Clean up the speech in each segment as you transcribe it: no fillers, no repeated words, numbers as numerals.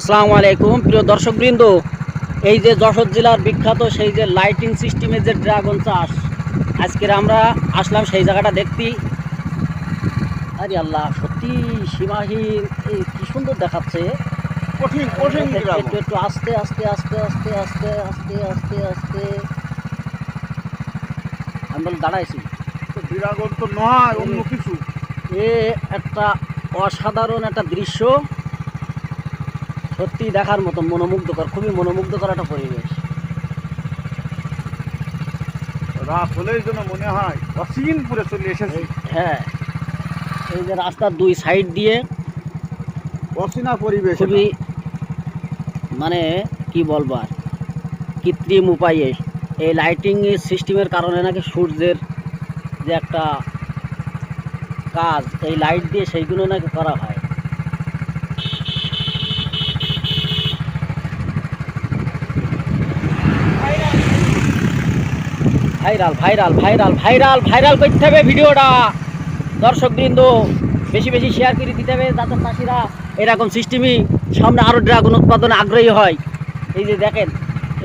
আসসালামু আলাইকুম প্রিয় দর্শকবৃন্দ, এই যে যশোর জেলার বিখ্যাত সেই যে লাইটিং সিস্টেমের যে ড্রাগন চাষ, আজকের আমরা আসলাম সেই জায়গাটা দেখতে। আরে আল্লাহ, সত্যি সীমাহীন, এই কি সুন্দর দেখাচ্ছে। কঠিন কঠিন একটু একটু আস্তে আস্তে আস্তে আস্তে আস্তে আস্তে আস্তে আস্তে আমি বলে দাঁড়াইছি। ড্রাগন তো নয়, অন্য কিছু। এ একটা অসাধারণ একটা দৃশ্য, সত্যি দেখার মতো, মনোমুগ্ধকর, খুবই মনোমুগ্ধকর একটা পরিবেশ। রাত হলেই যেন মনে হয় অসীমপুরে চলে এসেছি। হ্যাঁ, এই যে রাস্তার দুই সাইড দিয়ে অচেনা পরিবেশ। খুবই মানে কি বলবো আর, কৃত্রিম উপায়ে এই লাইটিং সিস্টেমের কারণে নাকি সূর্যের যে একটা কাজ, এই লাইট দিয়ে সেইগুলো নাকি করা হয়। Viral viral viral viral viral করতে হবে ভিডিওটা, দর্শকবৃন্দ বেশি বেশি শেয়ার করে দিতে হবে, যাতে চাষিরা এরকম সিস্টেমই সামনে আরও ড্রাগন উৎপাদনে আগ্রহী হয়। এই যে দেখেন,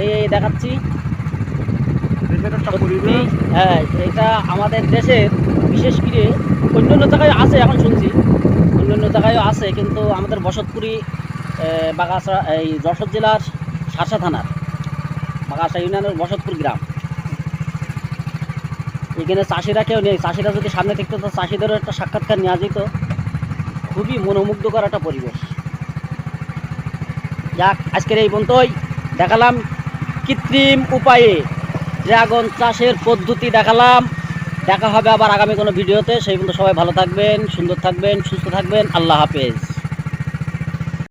এই দেখাচ্ছি। সত্যি হ্যাঁ, এটা আমাদের দেশের বিশেষ করে অন্যান্য জায়গায় আছে, এখন শুনছি অন্যান্য জায়গায়ও আছে, কিন্তু আমাদের বসতপুরি বাগাসা, এই যশোর জেলার শার্শা থানার বাগাসা ইউনিয়নের বসতপুর গ্রাম, এখানে চাষিরা কেউ নেই। চাষিরা যদি সামনে দেখতো তো চাষিদেরও একটা সাক্ষাৎকার নেওয়া যেত। খুবই মনোমুগ্ধকর একটা পরিবেশ। যাক, আজকের এই পর্যন্তই দেখালাম কৃত্রিম উপায়ে ড্রাগন চাষের পদ্ধতি দেখালাম। দেখা হবে আবার আগামী কোনো ভিডিওতে। সেই পর্যন্ত সবাই ভালো থাকবেন, সুন্দর থাকবেন, সুস্থ থাকবেন। আল্লাহ হাফেজ।